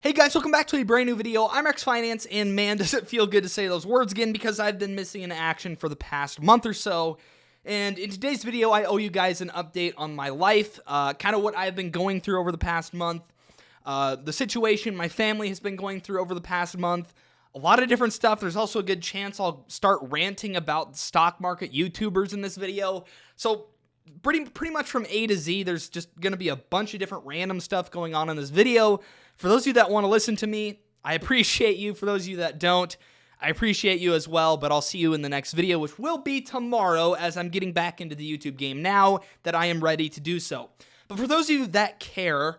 Hey guys, welcome back to a brand new video. I'm RexFinance, and man, does it feel good to say those words again because I've been missing in action for the past month or so. And in today's video, I owe you guys an update on my life, kind of what I've been going through over the past month, the situation my family has been going through over the past month, a lot of different stuff. There's also a good chance I'll start ranting about stock market YouTubers in this video. So pretty much from A to Z, there's just going to be a bunch of different random stuff going on in this video. For those of you that want to listen to me, I appreciate you. For those of you that don't, I appreciate you as well, but I'll see you in the next video, which will be tomorrow, as I'm getting back into the YouTube game now that I am ready to do so. But for those of you that care,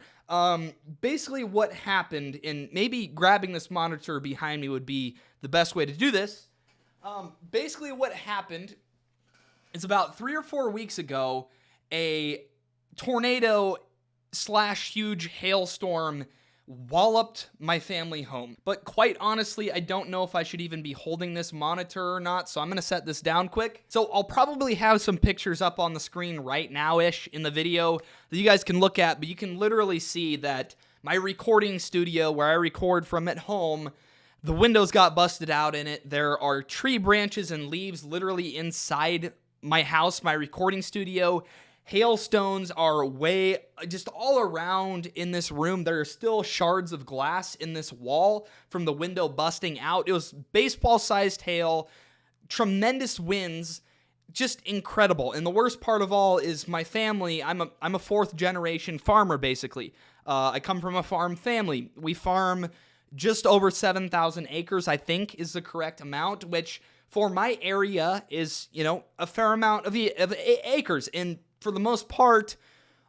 basically what happened, and maybe grabbing this monitor behind me would be the best way to do this. Basically what happened is about 3 or 4 weeks ago, a tornado / huge hailstorm walloped my family home. But quite honestly, I don't know if I should even be holding this monitor or not, so I'm going to set this down quick. So I'll probably have some pictures up on the screen right now-ish in the video that you guys can look at, but you can literally see that my recording studio, where I record from at home, the windows got busted out in it. There are tree branches and leaves literally inside my house, my recording studio. Hailstones are just all around in this room. There are still shards of glass in this wall from the window busting out. It was baseball-sized hail, tremendous winds, just incredible. And the worst part of all is my family. I'm a fourth-generation farmer, basically. I come from a farm family. We farm just over 7,000 acres, I think, is the correct amount, which for my area is, a fair amount of acres. And for the most part,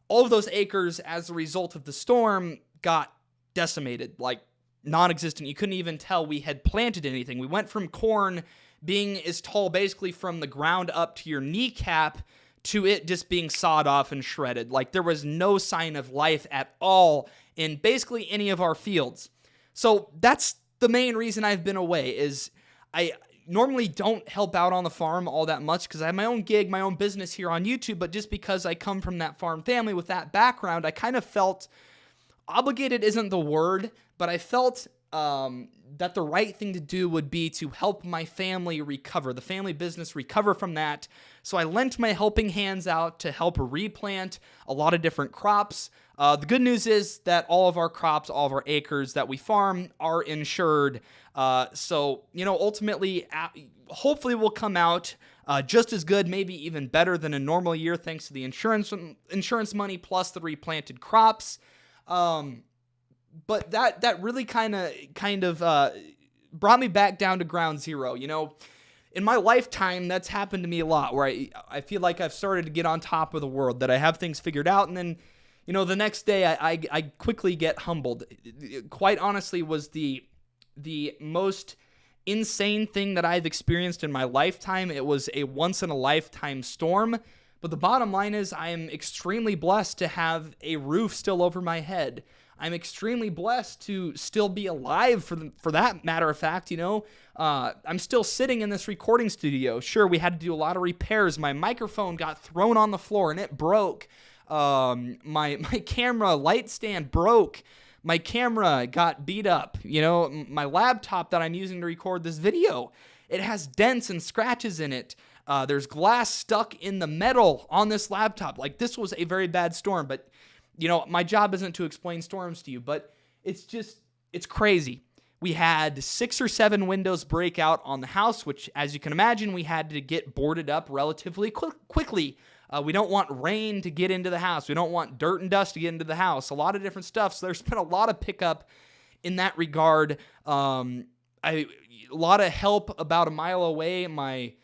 all of those acres, as a result of the storm, got decimated, like non-existent. You couldn't even tell we had planted anything. We went from corn being as tall basically from the ground up to your kneecap to it just being sawed off and shredded. Like there was no sign of life at all in basically any of our fields. So that's the main reason I've been away, is I normally don't help out on the farm all that much because I have my own gig, my own business here on YouTube, but just because I come from that farm family with that background, I kind of felt obligated isn't the word, but I felt that the right thing to do would be to help my family recover, the family business recover from that. So I lent my helping hands out to help replant a lot of different crops. The good news is that all of our crops, all of our acres that we farm are insured. So, ultimately, hopefully we'll come out just as good, maybe even better than a normal year, thanks to the insurance money plus the replanted crops. But that really kind of brought me back down to ground zero. In my lifetime, that's happened to me a lot, where I feel like I've started to get on top of the world, that I have things figured out, and then the next day I quickly get humbled. It quite honestly was the most insane thing that I've experienced in my lifetime. It was a once-in-a-lifetime storm. But the bottom line is I am extremely blessed to have a roof still over my head. I'm extremely blessed to still be alive, for that matter of fact. I'm still sitting in this recording studio. Sure, we had to do a lot of repairs. My microphone got thrown on the floor and it broke. My camera light stand broke. My camera got beat up. My laptop that I'm using to record this video, it has dents and scratches in it. There's glass stuck in the metal on this laptop. Like, this was a very bad storm, but my job isn't to explain storms to you, but it's crazy. We had 6 or 7 windows break out on the house, which, as you can imagine, we had to get boarded up relatively quickly. We don't want rain to get into the house. We don't want dirt and dust to get into the house. A lot of different stuff. So there's been a lot of pickup in that regard. A lot of help about a mile away. My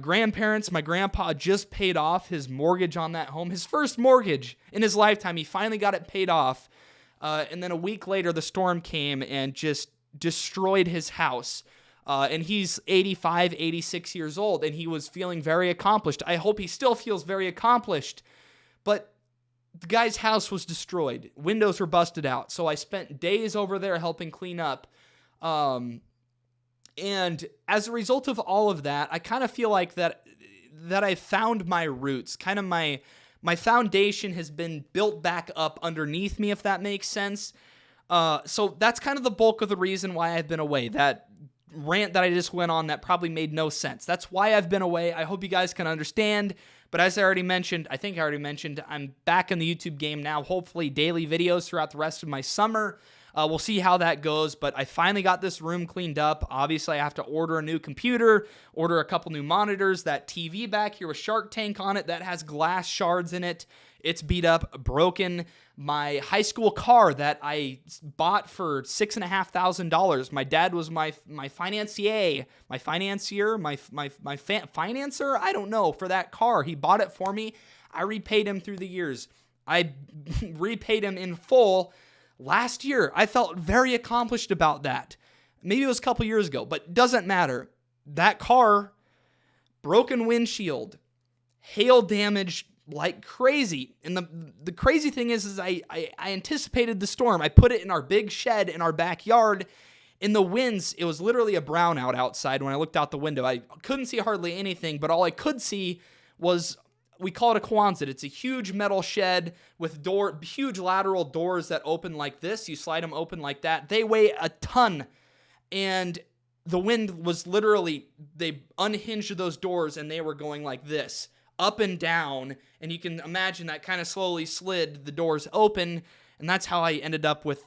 grandparents, my grandpa just paid off his mortgage on that home. His first mortgage in his lifetime. He finally got it paid off. And then a week later, the storm came and just destroyed his house. And he's 85, 86 years old, and he was feeling very accomplished. I hope he still feels very accomplished. But the guy's house was destroyed. Windows were busted out. So I spent days over there helping clean up. And as a result of all of that, I kind of feel like that I found my roots. Kind of my foundation has been built back up underneath me, if that makes sense. So that's kind of the bulk of the reason why I've been away. That rant that I just went on that probably made no sense. That's why I've been away. I hope you guys can understand. But as I already mentioned, I'm back in the YouTube game now, hopefully daily videos throughout the rest of my summer. We'll see how that goes, but I finally got this room cleaned up. Obviously, I have to order a new computer, order a couple new monitors. That TV back here with Shark Tank on it, that has glass shards in it. It's beat up, broken. My high school car that I bought for $6,500. My dad was my financier, financer. I don't know, for that car. He bought it for me. I repaid him through the years. I repaid him in full last year. I felt very accomplished about that. Maybe it was a couple years ago, but doesn't matter. That car, broken windshield, hail damage like crazy. And the crazy thing is I anticipated the storm. I put it in our big shed in our backyard. In the winds, it was literally a brownout outside when I looked out the window. I couldn't see hardly anything, but all I could see was, we call it a Quonset. It's a huge metal shed with huge lateral doors that open like this. You slide them open like that. They weigh a ton. And the wind was literally, they unhinged those doors and they were going like this, up and down. And you can imagine that kind of slowly slid the doors open. And that's how I ended up with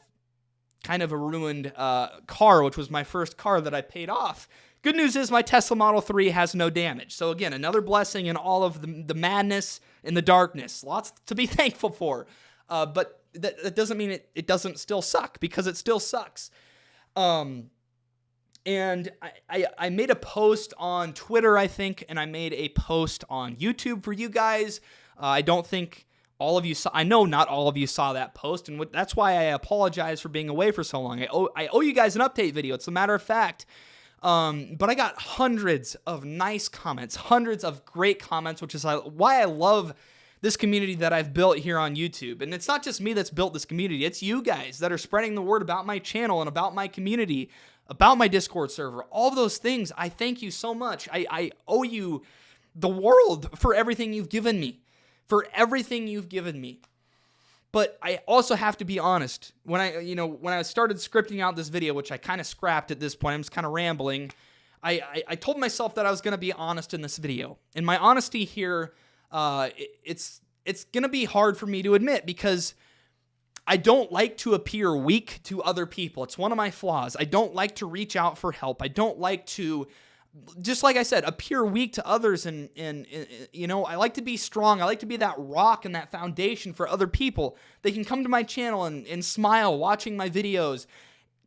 kind of a ruined car, which was my first car that I paid off. Good news is my Tesla Model 3 has no damage. So again, another blessing in all of the madness and the darkness. Lots to be thankful for. But that doesn't mean it doesn't still suck, because it still sucks. And I made a post on Twitter, I think, and I made a post on YouTube for you guys. I don't think all of you saw, I know not all of you saw that post, and that's why I apologize for being away for so long. I owe you guys an update video. It's a matter of fact. But I got hundreds of nice comments, hundreds of great comments, which is why I love this community that I've built here on YouTube. And it's not just me that's built this community. It's you guys that are spreading the word about my channel and about my community, about my Discord server, all of those things. I thank you so much. I owe you the world for everything you've given me, But I also have to be honest. When I started scripting out this video, which I kind of scrapped at this point, I'm just kind of rambling. I told myself that I was going to be honest in this video. And my honesty here, it's going to be hard for me to admit, because I don't like to appear weak to other people. It's one of my flaws. I don't like to reach out for help. I don't like to, just like I said, appear weak to others. And I like to be strong. I like to be that rock and that foundation for other people. They can come to my channel and smile watching my videos.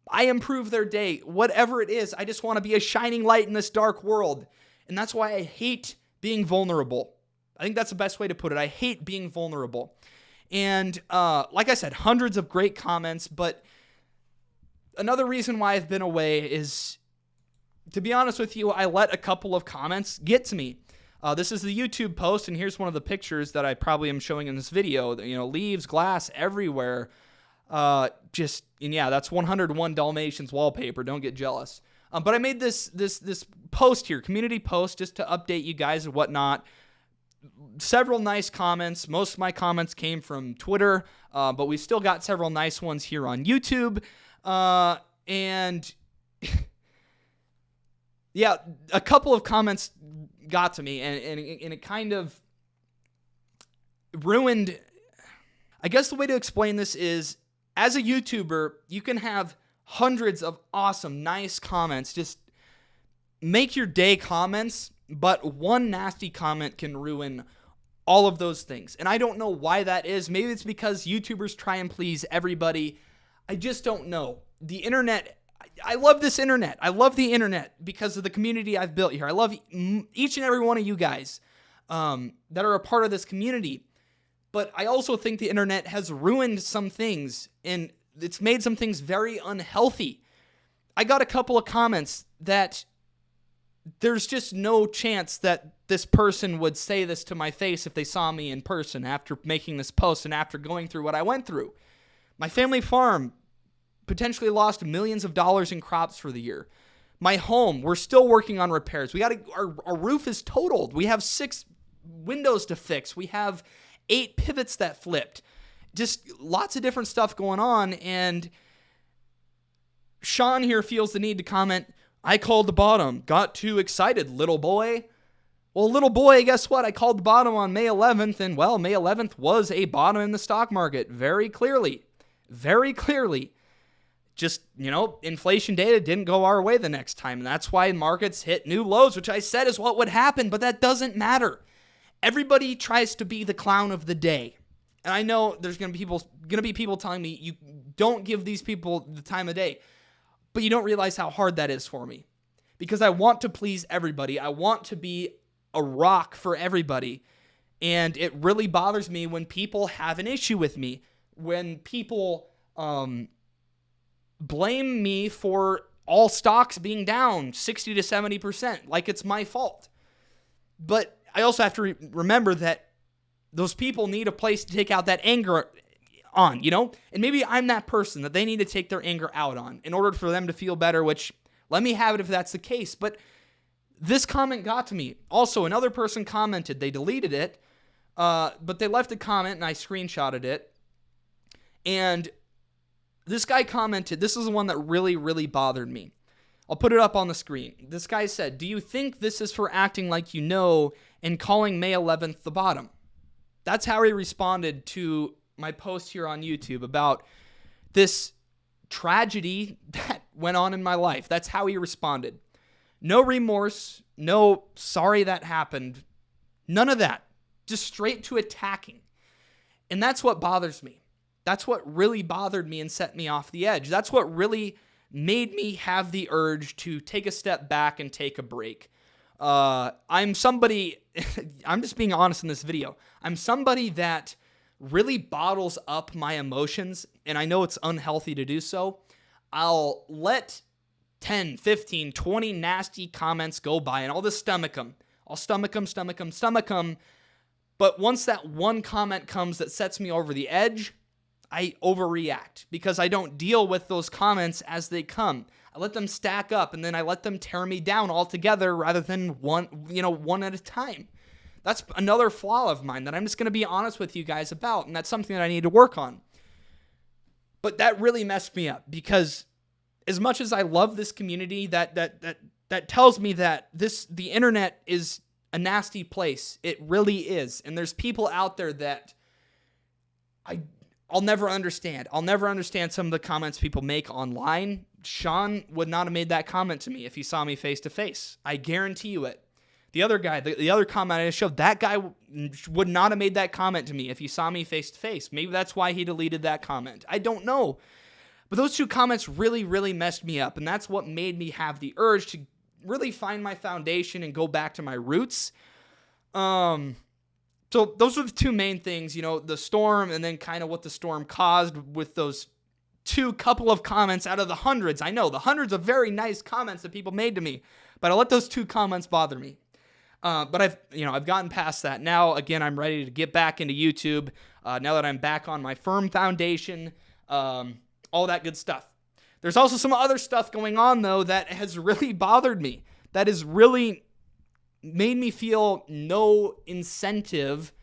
I improve their day. Whatever it is, I just want to be a shining light in this dark world. And that's why I hate being vulnerable. I think that's the best way to put it. I hate being vulnerable. And like I said, hundreds of great comments. But another reason why I've been away is, to be honest with you, I let a couple of comments get to me. This is the YouTube post, and here's one of the pictures that I probably am showing in this video. Leaves, glass everywhere. That's 101 Dalmatians wallpaper. Don't get jealous. But I made this post here, community post, just to update you guys and whatnot. Several nice comments. Most of my comments came from Twitter, but we still got several nice ones here on YouTube. And yeah, a couple of comments got to me, and it kind of ruined. I guess the way to explain this is, as a YouTuber, you can have hundreds of awesome, nice comments, just make your day comments, but one nasty comment can ruin all of those things. And I don't know why that is. Maybe it's because YouTubers try and please everybody. I just don't know. The internet, I love this internet. I love the internet because of the community I've built here. I love each and every one of you guys that are a part of this community. But I also think the internet has ruined some things, and it's made some things very unhealthy. I got a couple of comments that there's just no chance that this person would say this to my face if they saw me in person after making this post and after going through what I went through. My family farm potentially lost millions of dollars in crops for the year. My home, we're still working on repairs. Our roof is totaled. We have 6 windows to fix. We have 8 pivots that flipped. Just lots of different stuff going on, and Sean here feels the need to comment, I called the bottom. Got too excited, little boy. Well, little boy, guess what? I called the bottom on May 11th, and well, May 11th was a bottom in the stock market. Very clearly. Very clearly. Just, inflation data didn't go our way the next time, and that's why markets hit new lows, which I said is what would happen, but that doesn't matter. Everybody tries to be the clown of the day. And I know there's going to be people telling me you don't give these people the time of day. But you don't realize how hard that is for me. Because I want to please everybody. I want to be a rock for everybody. And it really bothers me when people have an issue with me. When people blame me for all stocks being down 60 to 70%. Like it's my fault. But I also have to remember that those people need a place to take out that anger on, And maybe I'm that person that they need to take their anger out on in order for them to feel better, which let me have it if that's the case. But this comment got to me. Also, another person commented. They deleted it, but they left a comment, and I screenshotted it. And this guy commented, this is the one that really, really bothered me. I'll put it up on the screen. This guy said, do you think this is for acting like you know and calling May 11th the bottom? That's how he responded to my post here on YouTube about this tragedy that went on in my life. That's how he responded. No remorse, no sorry that happened, none of that. Just straight to attacking. And that's what bothers me. That's what really bothered me and set me off the edge. That's what really made me have the urge to take a step back and take a break. I'm somebody, I'm just being honest in this video. I'm somebody that really bottles up my emotions, and I know it's unhealthy to do so. I'll let 10, 15, 20 nasty comments go by, and I'll just stomach them. I'll stomach them. But once that one comment comes that sets me over the edge, I overreact because I don't deal with those comments as they come. I let them stack up, and then I let them tear me down altogether rather than one at a time. That's another flaw of mine that I'm just going to be honest with you guys about, and that's something that I need to work on. But that really messed me up because as much as I love this community that tells me that the internet is a nasty place, it really is. And there's people out there that I'll never understand. I'll never understand some of the comments people make online. Sean would not have made that comment to me if he saw me face to face. I guarantee you it. The other guy, the other comment I showed, that guy would not have made that comment to me if he saw me face to face. Maybe that's why he deleted that comment. I don't know. But those two comments really, really messed me up. And that's what made me have the urge to really find my foundation and go back to my roots. So those are the two main things, the storm and then kind of what the storm caused with those couple of comments out of the hundreds. I know the hundreds of very nice comments that people made to me, but I let those two comments bother me. But I've gotten past that. Now, again, I'm ready to get back into YouTube. Now that I'm back on my firm foundation, all that good stuff. There's also some other stuff going on, though, that has really bothered me. That has really made me feel no incentive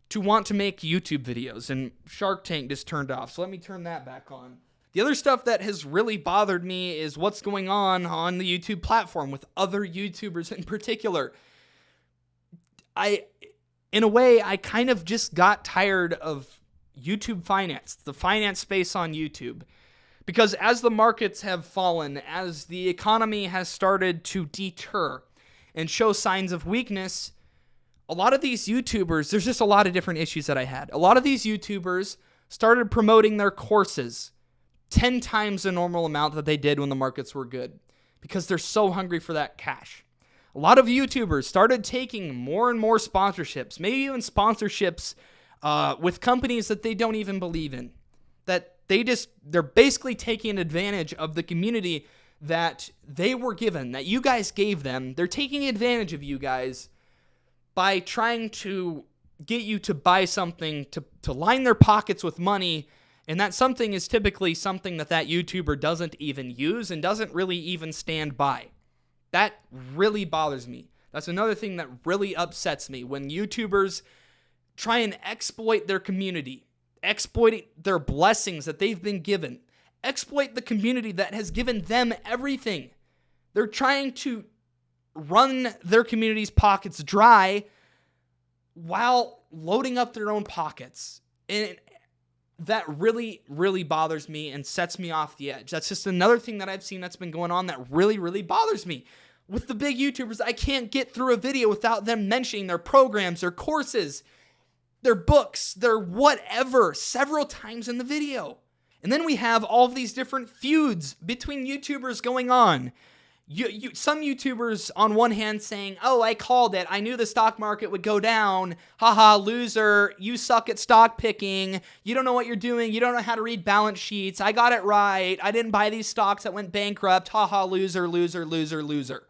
to want to make YouTube videos. And Shark Tank just turned off, so let me turn that back on. The other stuff that has really bothered me is what's going on the YouTube platform with other YouTubers in particular. In a way, I kind of just got tired of YouTube finance, the finance space on YouTube. Because as the markets have fallen, as the economy has started to deter and show signs of weakness, a lot of these YouTubers, there's just a lot of different issues that I had. A lot of these YouTubers started promoting their courses 10 times the normal amount that they did when the markets were good because they're so hungry for that cash. A lot of YouTubers started taking more and more sponsorships, maybe even sponsorships with companies that they don't even believe in. That they're basically taking advantage of the community that they were given, that you guys gave them. They're taking advantage of you guys by trying to get you to buy something to line their pockets with money, and that something is typically something that YouTuber doesn't even use and doesn't really even stand by. That really bothers me. That's another thing that really upsets me when YouTubers try and exploit their community, exploit their blessings that they've been given, exploit the community that has given them everything. They're trying to run their community's pockets dry while loading up their own pockets. And that really, really bothers me and sets me off the edge. That's just another thing that I've seen that's been going on that really, really bothers me. With the big YouTubers, I can't get through a video without them mentioning their programs, their courses, their books, their whatever, several times in the video. And then we have all of these different feuds between YouTubers going on. Some YouTubers on one hand saying, oh, I called it. I knew the stock market would go down. Haha, loser. You suck at stock picking. You don't know what you're doing. You don't know how to read balance sheets. I got it right. I didn't buy these stocks that went bankrupt. Haha, loser, loser, loser, loser.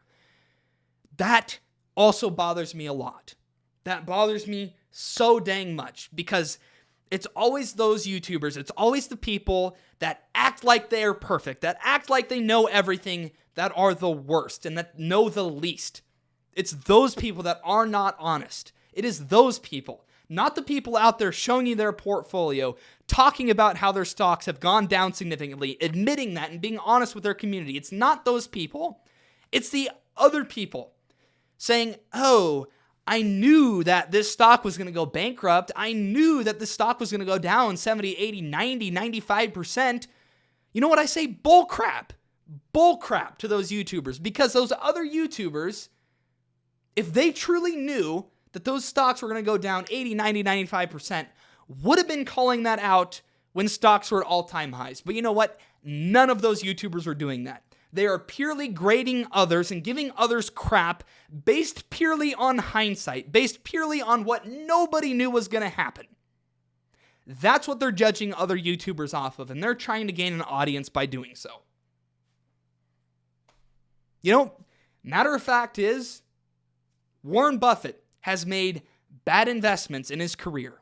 That also bothers me a lot. That bothers me so dang much because it's always those YouTubers. It's always the people that act like they are perfect, that act like they know everything, that are the worst and that know the least. It's those people that are not honest. It is those people, not the people out there showing you their portfolio, talking about how their stocks have gone down significantly, admitting that and being honest with their community. It's not those people. It's the other people saying, oh, I knew that this stock was going to go bankrupt. I knew that the stock was going to go down 70, 80, 90, 95%. You know what I say? Bull crap. Bull crap to those YouTubers, because those other YouTubers, if they truly knew that those stocks were going to go down 80, 90, 95%, would have been calling that out when stocks were at all-time highs. But you know what? None of those YouTubers are doing that. They are purely grading others and giving others crap based purely on hindsight, based purely on what nobody knew was going to happen. That's what they're judging other YouTubers off of, and they're trying to gain an audience by doing so. You know, matter of fact is, Warren Buffett has made bad investments in his career.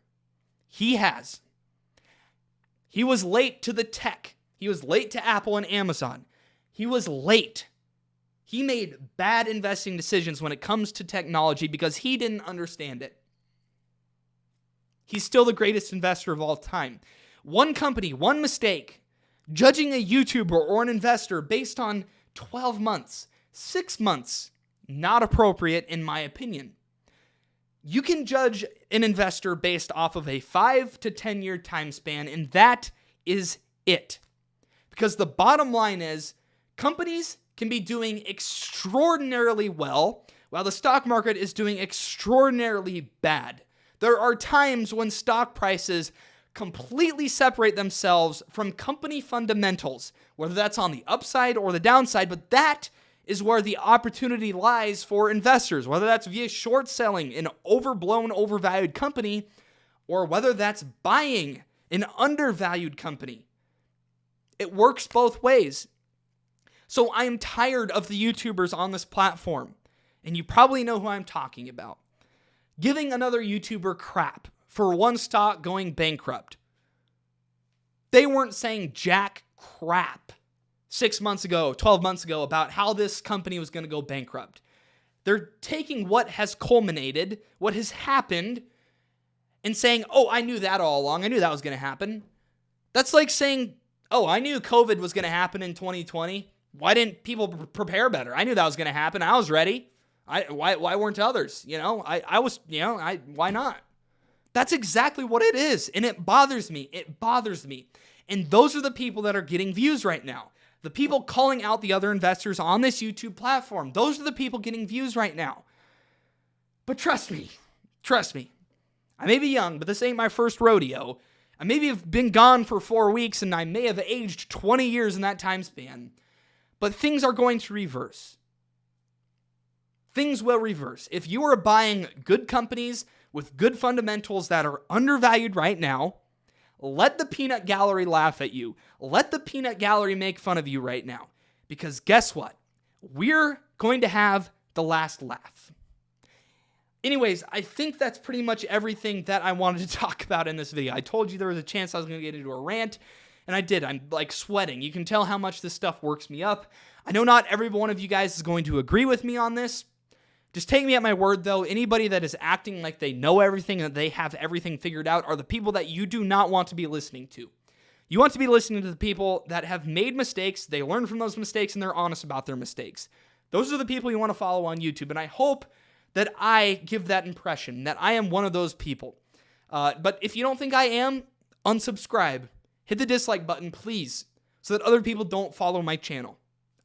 He has. He was late to the tech. He was late to Apple and Amazon. He was late. He made bad investing decisions when it comes to technology because he didn't understand it. He's still the greatest investor of all time. One company, one mistake, judging a YouTuber or an investor based on 12 months, 6 months, not appropriate in my opinion. You can judge an investor based off of a 5 to 10 year time span, and that is it. Because the bottom line is, companies can be doing extraordinarily well while the stock market is doing extraordinarily bad. There are times when stock prices completely separate themselves from company fundamentals, whether that's on the upside or the downside, but that is where the opportunity lies for investors, whether that's via short selling an overblown, overvalued company, or whether that's buying an undervalued company. It works both ways. So I am tired of the YouTubers on this platform, and you probably know who I'm talking about, giving another YouTuber crap for one stock going bankrupt. They weren't saying jack crap 6 months ago, 12 months ago about how this company was going to go bankrupt. They're taking what has culminated, what has happened, and saying, oh, I knew that all along. I knew that was going to happen. That's like saying, oh, I knew COVID was going to happen in 2020. Why didn't people prepare better? I knew that was going to happen. I was ready. Why weren't others? Why not? That's exactly what it is. And it bothers me. It bothers me. And those are the people that are getting views right now. The people calling out the other investors on this YouTube platform. Those are the people getting views right now. But trust me. I may be young, but this ain't my first rodeo. I maybe have been gone for 4 weeks and I may have aged 20 years in that time span. But things are going to reverse. Things will reverse. If you are buying good companies with good fundamentals that are undervalued right now, let the peanut gallery laugh at you. Let the peanut gallery make fun of you right now. Because guess what? We're going to have the last laugh. Anyways, I think that's pretty much everything that I wanted to talk about in this video. I told you there was a chance I was going to get into a rant, and I did. I'm like sweating. You can tell how much this stuff works me up. I know not every one of you guys is going to agree with me on this. Just take me at my word, though. Anybody that is acting like they know everything and they have everything figured out are the people that you do not want to be listening to. You want to be listening to the people that have made mistakes, they learn from those mistakes, and they're honest about their mistakes. Those are the people you want to follow on YouTube, and I hope that I give that impression, that I am one of those people. But if you don't think I am, unsubscribe. Hit the dislike button, please, so that other people don't follow my channel.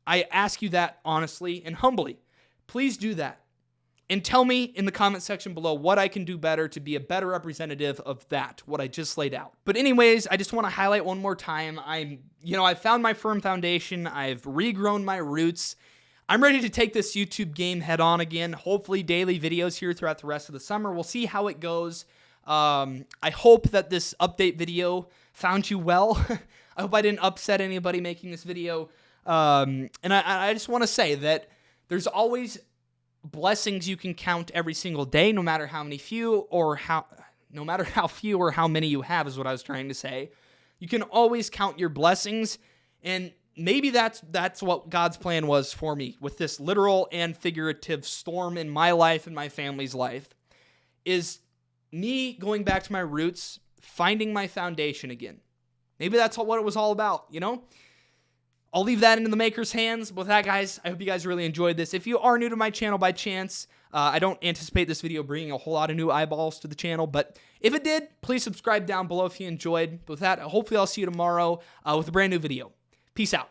I ask you that honestly and humbly. Please do that. And tell me in the comment section below what I can do better to be a better representative of that, what I just laid out. But anyways, I just want to highlight one more time. I've found my firm foundation. I've regrown my roots. I'm ready to take this YouTube game head on again. Hopefully daily videos here throughout the rest of the summer. We'll see how it goes. I hope that this update video found you well. I hope I didn't upset anybody making this video. And I just want to say that there's always blessings you can count every single day, no matter how few or how many you have is what I was trying to say. You can always count your blessings, and maybe that's what God's plan was for me with this literal and figurative storm in my life and my family's life, is me going back to my roots, finding my foundation again. Maybe that's what it was all about, you know? I'll leave that into the maker's hands. With that, guys, I hope you guys really enjoyed this. If you are new to my channel by chance, I don't anticipate this video bringing a whole lot of new eyeballs to the channel, but if it did, please subscribe down below if you enjoyed. With that, hopefully I'll see you tomorrow with a brand new video. Peace out.